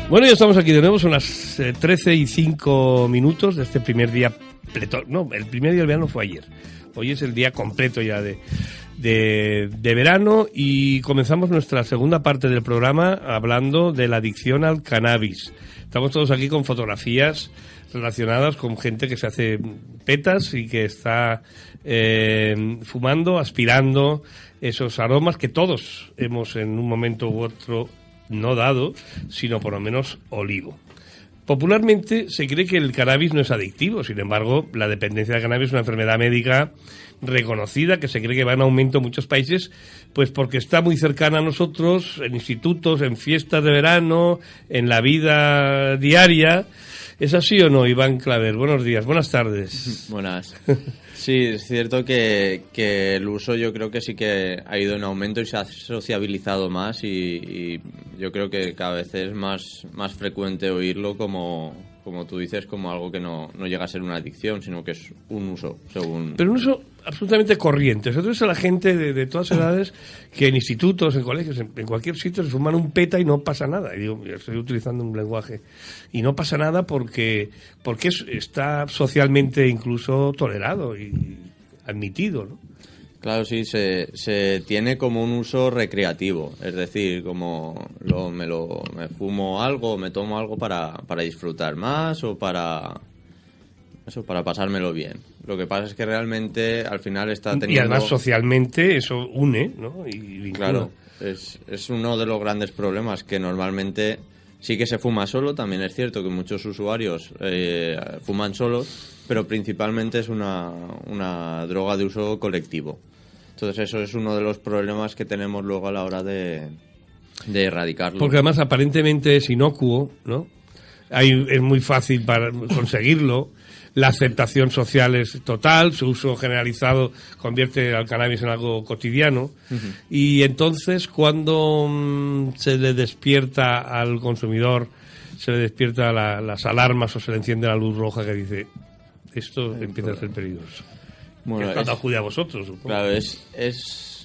Bueno, ya estamos aquí de nuevo, son las 13:05 de este primer día no, el primer día del verano fue ayer. Hoy es el día completo ya de verano y comenzamos nuestra segunda parte del programa hablando de la adicción al cannabis. Estamos todos aquí con fotografías relacionadas con gente que se hace petas y que está fumando, aspirando esos aromas que todos hemos en un momento u otro no dado, sino por lo menos olido. Popularmente se cree que el cannabis no es adictivo, sin embargo, la dependencia del cannabis es una enfermedad médica reconocida que se cree que va en aumento en muchos países, pues porque está muy cercana a nosotros, en institutos, en fiestas de verano, en la vida diaria. ¿Es así o no, Iván Claver? Buenos días, buenas tardes. Buenas. Sí, es cierto que el uso yo creo que sí que ha ido en aumento y se ha sociabilizado más y yo creo que cada vez es más frecuente oírlo como tú dices, como algo que no llega a ser una adicción, sino que es un uso, según... Pero un uso absolutamente corriente. Entonces a la gente de todas edades que en institutos, en colegios, en cualquier sitio se fuman un peta y no pasa nada. Y digo, estoy utilizando un lenguaje. Y no pasa nada porque está socialmente incluso tolerado y admitido, ¿no? Claro, sí, se tiene como un uso recreativo, es decir, como me fumo algo, me tomo algo para disfrutar más o para pasármelo bien. Lo que pasa es que realmente al final está teniendo... Y además socialmente eso une, ¿no? Y vincula. Claro, es uno de los grandes problemas que normalmente sí que se fuma solo, también es cierto que muchos usuarios fuman solos, pero principalmente es una droga de uso colectivo. Entonces eso es uno de los problemas que tenemos luego a la hora de erradicarlo. Porque además aparentemente es inocuo, ¿no? Es muy fácil para conseguirlo. La aceptación social es total, su uso generalizado convierte al cannabis en algo cotidiano. Uh-huh. Y entonces cuando se le despierta al consumidor, se le despierta las alarmas o se le enciende la luz roja que dice, esto empieza a ser peligroso. Bueno, que acude a vosotros, supongo. Claro,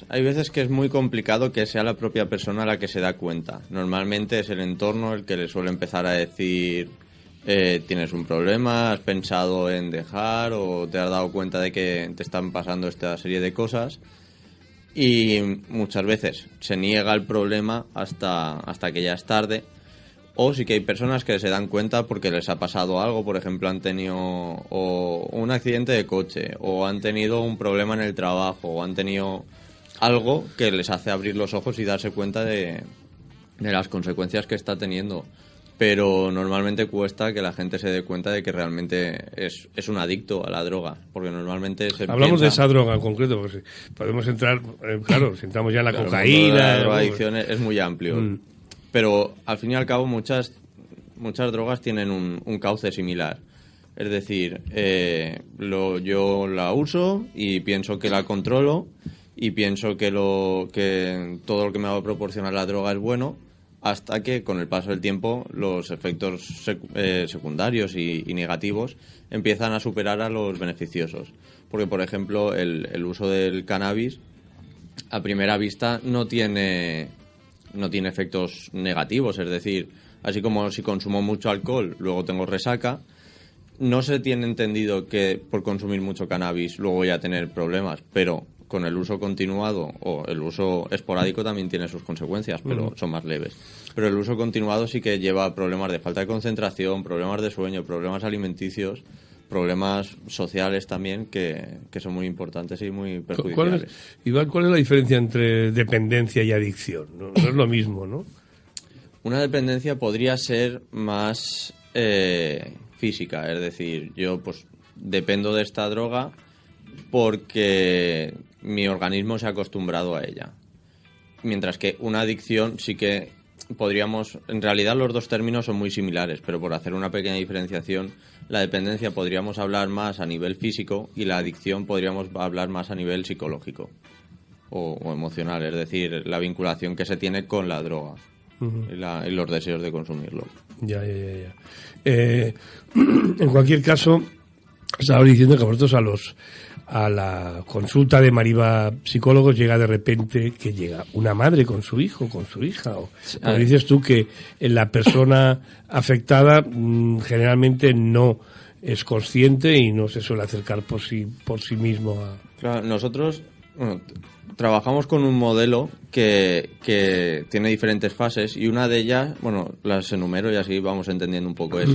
hay veces que es muy complicado que sea la propia persona la que se da cuenta. Normalmente es el entorno el que le suele empezar a decir tienes un problema, has pensado en dejar o te has dado cuenta de que te están pasando esta serie de cosas y muchas veces se niega el problema hasta que ya es tarde. O sí que hay personas que se dan cuenta porque les ha pasado algo, por ejemplo, han tenido o un accidente de coche, o han tenido un problema en el trabajo, o han tenido algo que les hace abrir los ojos y darse cuenta de las consecuencias que está teniendo. Pero normalmente cuesta que la gente se dé cuenta de que realmente es un adicto a la droga, porque normalmente hablamos de esa droga en concreto, porque podemos entrar, claro, si entramos ya en la cocaína... La drogadicción es muy amplio. Pero al fin y al cabo muchas drogas tienen un cauce similar. Es decir, yo la uso y pienso que la controlo y pienso que todo lo que me va a proporcionar la droga es bueno, hasta que con el paso del tiempo los efectos secundarios y negativos empiezan a superar a los beneficiosos. Porque, por ejemplo, el uso del cannabis a primera vista no tiene efectos negativos, es decir, así como si consumo mucho alcohol, luego tengo resaca, no se tiene entendido que por consumir mucho cannabis luego voy a tener problemas, pero con el uso continuado o el uso esporádico también tiene sus consecuencias, pero son más leves. Pero el uso continuado sí que lleva a problemas de falta de concentración, problemas de sueño, problemas alimenticios, problemas sociales también que son muy importantes y muy perjudiciales. ¿Cuál es la diferencia entre dependencia y adicción? No es lo mismo, ¿no? Una dependencia podría ser más física, es decir, yo pues dependo de esta droga porque mi organismo se ha acostumbrado a ella. Mientras que una adicción sí que podríamos... En realidad los dos términos son muy similares, pero por hacer una pequeña diferenciación, la dependencia podríamos hablar más a nivel físico y la adicción podríamos hablar más a nivel psicológico o emocional, es decir, la vinculación que se tiene con la droga y los deseos de consumirlo. Ya. En cualquier caso, Estaba diciendo que vosotros a la consulta de Mariva psicólogos llega de repente que llega una madre con su hijo, con su hija. Pero dices tú que la persona afectada generalmente no es consciente y no se suele acercar por sí mismo a... Claro, nosotros trabajamos con un modelo que tiene diferentes fases y una de ellas, las enumero y así vamos entendiendo un poco. Es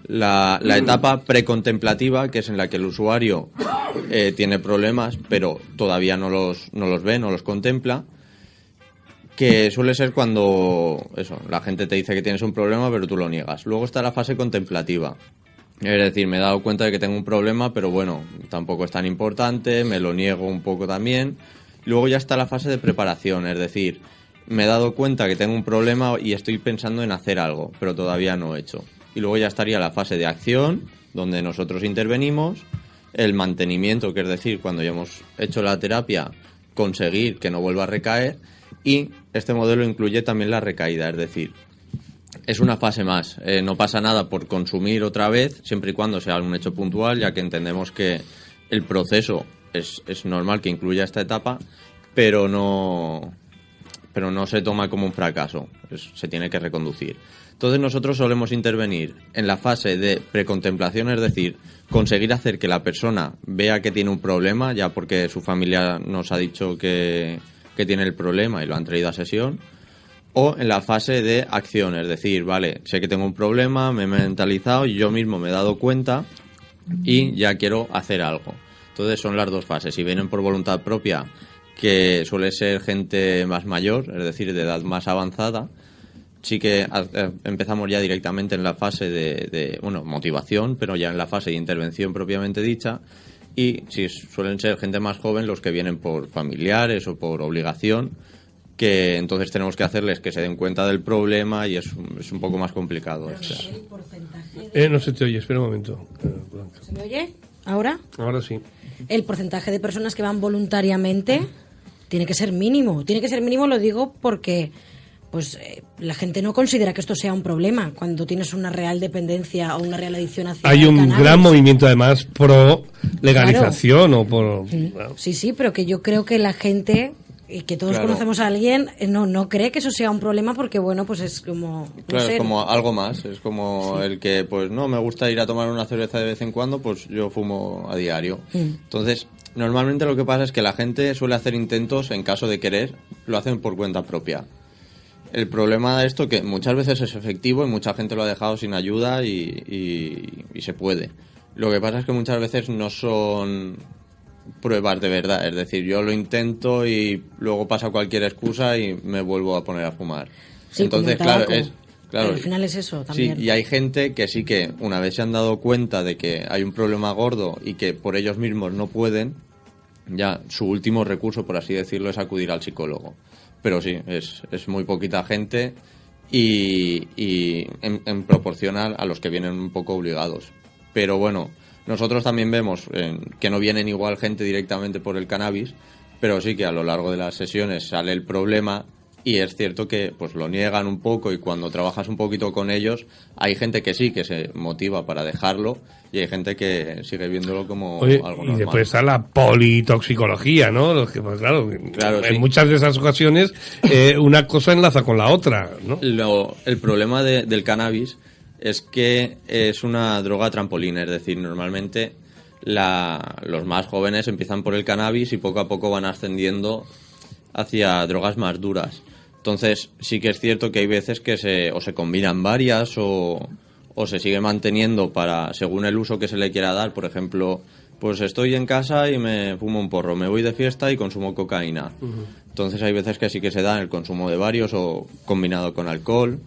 la etapa precontemplativa, que es en la que el usuario tiene problemas, pero todavía no los ve, no los contempla, que suele ser cuando la gente te dice que tienes un problema, pero tú lo niegas. Luego está la fase contemplativa. Es decir, me he dado cuenta de que tengo un problema, pero tampoco es tan importante, me lo niego un poco también. Luego ya está la fase de preparación, es decir, me he dado cuenta que tengo un problema y estoy pensando en hacer algo, pero todavía no he hecho. Y luego ya estaría la fase de acción, donde nosotros intervenimos, el mantenimiento, que es decir, cuando ya hemos hecho la terapia, conseguir que no vuelva a recaer, y este modelo incluye también la recaída, es decir, es una fase más. No pasa nada por consumir otra vez, siempre y cuando sea un hecho puntual, ya que entendemos que el proceso es normal que incluya esta etapa, pero no se toma como un fracaso, se tiene que reconducir. Entonces nosotros solemos intervenir en la fase de precontemplación, es decir, conseguir hacer que la persona vea que tiene un problema, ya porque su familia nos ha dicho que tiene el problema y lo han traído a sesión. O en la fase de acción, es decir, vale, sé que tengo un problema, me he mentalizado y yo mismo me he dado cuenta y ya quiero hacer algo. Entonces son las dos fases. Si vienen por voluntad propia, que suele ser gente más mayor, es decir, de edad más avanzada, sí que empezamos ya directamente en la fase de motivación, pero ya en la fase de intervención propiamente dicha. Y si suelen ser gente más joven, los que vienen por familiares o por obligación, que entonces tenemos que hacerles que se den cuenta del problema y es un poco más complicado. ¿El porcentaje no se te oye, espera un momento. ¿Se me oye? ¿Ahora? Ahora sí. El porcentaje de personas que van voluntariamente tiene que ser mínimo. Tiene que ser mínimo, lo digo porque la gente no considera que esto sea un problema cuando tienes una real dependencia o una real adicción hacia Hay un cannabis. gran movimiento además pro legalización o por... Sí, pero que yo creo que la gente... Y que todos conocemos a alguien, no cree que eso sea un problema porque, es como... Claro, es como algo más. Es como el que, no, me gusta ir a tomar una cerveza de vez en cuando, pues yo fumo a diario. Entonces, normalmente lo que pasa es que la gente suele hacer intentos, en caso de querer, lo hacen por cuenta propia. El problema de esto que muchas veces es efectivo y mucha gente lo ha dejado sin ayuda y se puede. Lo que pasa es que muchas veces no son pruebas de verdad, es decir, yo lo intento y luego pasa cualquier excusa y me vuelvo a poner a fumar. Sí, entonces, claro, al final es eso también. Sí, y hay gente que sí que una vez se han dado cuenta de que hay un problema gordo y que por ellos mismos no pueden, ya su último recurso, por así decirlo, es acudir al psicólogo. Pero sí, es muy poquita gente y en proporción a los que vienen un poco obligados. Pero nosotros también vemos que no vienen igual gente directamente por el cannabis, pero sí que a lo largo de las sesiones sale el problema y es cierto que lo niegan un poco y cuando trabajas un poquito con ellos hay gente que sí, que se motiva para dejarlo y hay gente que sigue viéndolo como algo normal. Y después está la politoxicología, ¿no? Los que, claro, en sí. muchas de esas ocasiones una cosa enlaza con la otra, ¿no? El problema del cannabis es que es una droga trampolín, es decir, normalmente los más jóvenes empiezan por el cannabis y poco a poco van ascendiendo hacia drogas más duras. Entonces sí que es cierto que hay veces que se combinan varias o se sigue manteniendo según el uso que se le quiera dar. Por ejemplo, estoy en casa y me fumo un porro, me voy de fiesta y consumo cocaína. Entonces hay veces que sí que se da el consumo de varios o combinado con alcohol.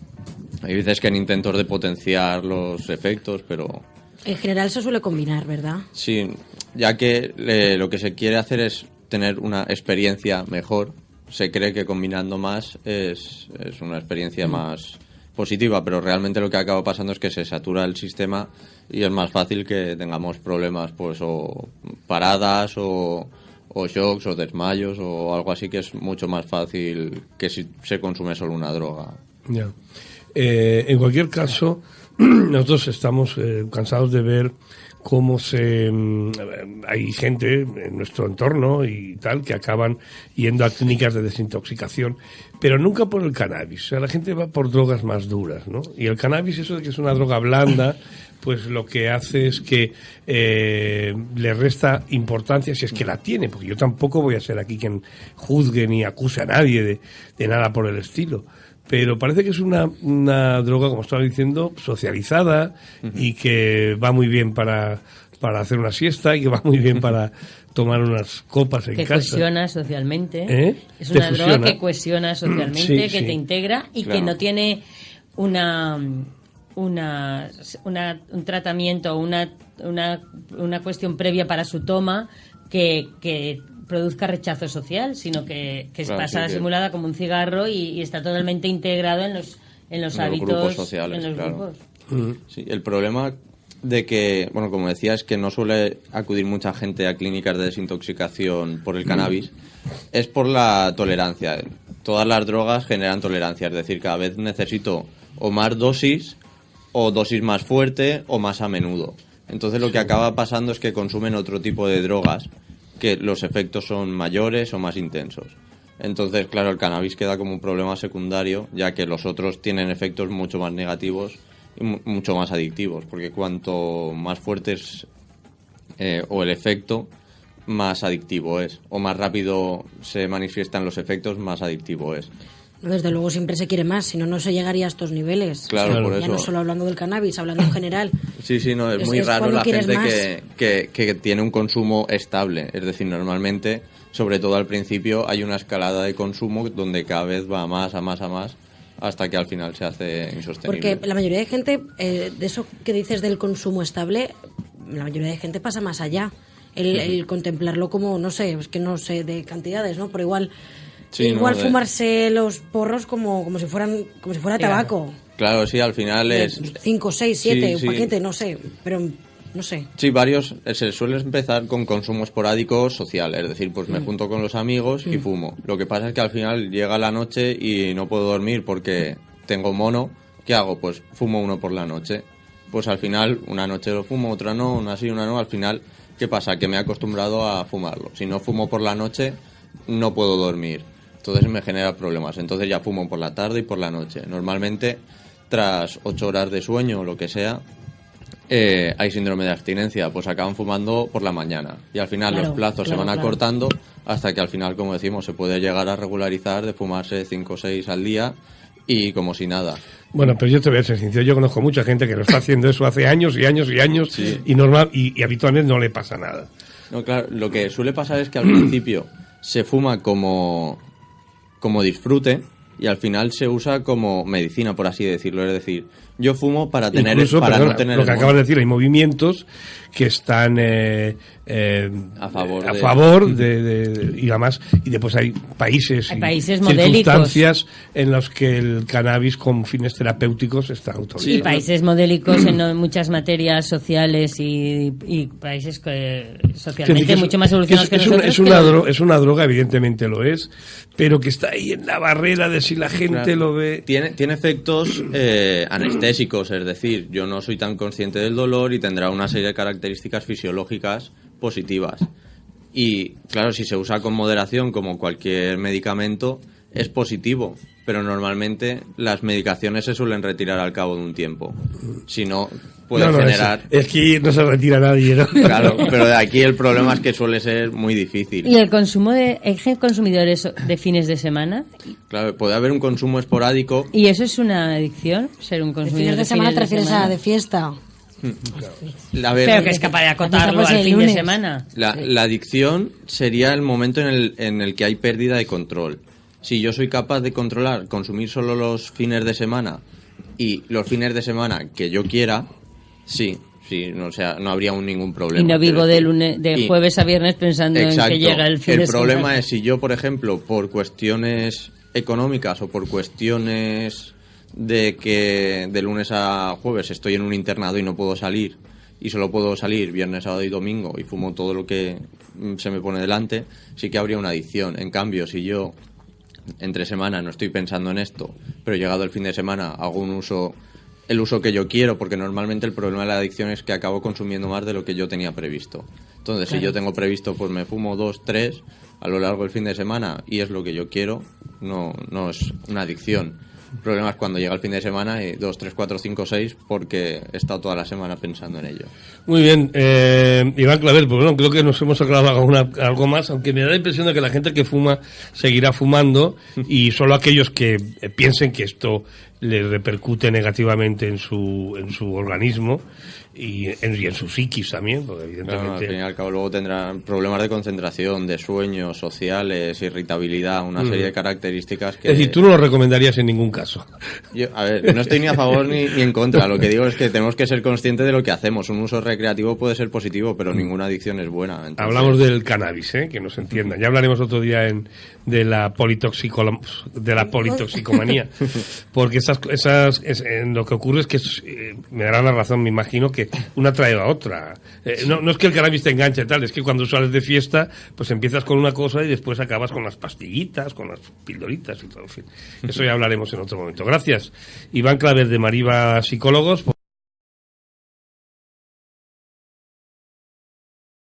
Hay veces que en intentos de potenciar los efectos, pero... En general se suele combinar, ¿verdad? Sí, ya que lo que se quiere hacer es tener una experiencia mejor. Se cree que combinando más es una experiencia más positiva, pero realmente lo que acaba pasando es que se satura el sistema y es más fácil que tengamos problemas, o paradas o shocks o desmayos o algo así, que es mucho más fácil que si se consume solo una droga. Ya. En cualquier caso, nosotros estamos cansados de ver cómo hay gente en nuestro entorno y tal que acaban yendo a clínicas de desintoxicación, pero nunca por el cannabis. O sea, la gente va por drogas más duras, ¿no? Y el cannabis, eso de que es una droga blanda, pues lo que hace es que le resta importancia, si es que la tiene, porque yo tampoco voy a ser aquí quien juzgue ni acuse a nadie de nada por el estilo. Pero parece que es una droga, como estaba diciendo, socializada y que va muy bien para hacer una siesta y que va muy bien para tomar unas copas en casa. Que cohesiona socialmente. Es una droga que cohesiona socialmente, que te integra y que no tiene un tratamiento, una cuestión previa para su toma que produzca rechazo social, sino que pasa simulada como un cigarro y está totalmente integrado en los hábitos, grupos sociales, en los grupos. Sí, el problema de que, bueno, como decía, es que no suele acudir mucha gente a clínicas de desintoxicación por el cannabis, es por la tolerancia. Todas las drogas generan tolerancia, es decir, cada vez necesito o más dosis, o dosis más fuerte, o más a menudo. Entonces lo que acaba pasando es que consumen otro tipo de drogas, que los efectos son mayores o más intensos. Entonces, claro, el cannabis queda como un problema secundario, ya que los otros tienen efectos mucho más negativos y mucho más adictivos, porque cuanto más fuerte es o el efecto, más adictivo es, o más rápido se manifiestan los efectos, más adictivo es. Desde luego siempre se quiere más, si no, no se llegaría a estos niveles. Claro, por ya eso. No solo hablando del cannabis, hablando en general. Sí, no, es muy raro la gente que tiene un consumo estable. Es decir, normalmente, sobre todo al principio, hay una escalada de consumo donde cada vez va a más, hasta que al final se hace insostenible. Porque la mayoría de gente, de eso que dices del consumo estable, la mayoría de gente pasa más allá. El contemplarlo como, no sé, es que no sé de cantidades, ¿no? Pero igual... Sí, igual fumarse los porros como si fuera tabaco. Claro, sí, al final es... 5, 6, 7, un paquete, no sé, pero no sé. Sí, se suele empezar con consumo esporádico social, es decir, pues me junto con los amigos y fumo. Lo que pasa es que al final llega la noche y no puedo dormir porque tengo mono. ¿Qué hago? Pues fumo uno por la noche. Pues al final, una noche lo fumo, otra no, una sí, una no. Al final, ¿qué pasa? Que me he acostumbrado a fumarlo. Si no fumo por la noche, no puedo dormir. Entonces me genera problemas. Entonces ya fumo por la tarde y por la noche. Normalmente, tras 8 horas de sueño o lo que sea, hay síndrome de abstinencia. Pues acaban fumando por la mañana. Y al final los plazos se van acortando hasta que al final, como decimos, se puede llegar a regularizar de fumarse 5 o 6 al día y como si nada. Bueno, pero yo te voy a ser sincero. Yo conozco mucha gente que lo está haciendo eso hace años y años y años y habitualmente no le pasa nada. No, claro, lo que suele pasar es que al principio se fuma como disfrute y al final se usa como medicina, por así decirlo. Es decir, yo fumo para tener... Incluso, para no tener lo que acabas de decir, hay movimientos que están a favor y además, y después hay países modélicos, circunstancias en los que el cannabis con fines terapéuticos está autorizado. Y países modélicos en muchas materias sociales y países socialmente mucho más evolucionados que nosotros. Es una droga, evidentemente lo es, pero que está ahí en la barrera de si la gente lo ve. Tiene efectos anestésicos, es decir, yo no soy tan consciente del dolor y tendrá una serie de características fisiológicas positivas. Y claro, si se usa con moderación como cualquier medicamento, es positivo, pero normalmente las medicaciones se suelen retirar al cabo de un tiempo. Si no, puede generar... Es que no se retira nadie, ¿no? Claro, pero de aquí el problema es que suele ser muy difícil. ¿Y el consumo hay consumidores de fines de semana? Claro, puede haber un consumo esporádico. ¿Y eso es una adicción? ¿Ser un consumidor de semana te refieres a de fiesta? Pero que es capaz de acotarlo al fin de semana. La adicción sería el momento en el que hay pérdida de control. Si yo soy capaz de consumir solo los fines de semana y los fines de semana que yo quiera, sí, no, o sea, no habría ningún problema. Y no vivo de jueves a viernes pensando en que llega el fin de semana. El problema es si yo, por ejemplo, por cuestiones económicas o por cuestiones de que de lunes a jueves estoy en un internado y no puedo salir y solo puedo salir viernes, sábado y domingo y fumo todo lo que se me pone delante, sí que habría una adicción. En cambio, si yo entre semana no estoy pensando en esto, pero llegado el fin de semana hago el uso que yo quiero, porque normalmente el problema de la adicción es que acabo consumiendo más de lo que yo tenía previsto. Entonces, si yo tengo previsto, pues me fumo 2, 3 a lo largo del fin de semana y es lo que yo quiero, no es una adicción. El problema es cuando llega el fin de semana y 2, 3, 4, 5, 6 porque he estado toda la semana pensando en ello. Muy bien, Iván Claver, pues bueno, creo que nos hemos aclarado algo más, aunque me da la impresión de que la gente que fuma seguirá fumando y solo aquellos que piensen que esto le repercute negativamente en su organismo y en su psiquis también, porque evidentemente... Claro, al fin y al cabo luego tendrán problemas de concentración, de sueño, sociales, irritabilidad, una serie de características que... Es decir, tú no lo recomendarías en ningún caso. Yo, a ver, no estoy ni a favor ni en contra, lo que digo es que tenemos que ser conscientes de lo que hacemos. Un uso recreativo puede ser positivo, pero ninguna adicción es buena. Entonces... Hablamos del cannabis, que nos entiendan. Ya hablaremos otro día de la politoxicomanía, porque lo que ocurre es que me darán la razón, me imagino que una trae a otra. No es que el cannabis te enganche tal, es que cuando sales de fiesta, pues empiezas con una cosa y después acabas con las pastillitas, con las pildoritas y todo. En fin, eso ya hablaremos en otro momento. Gracias, Iván Claver de Mariva Psicólogos.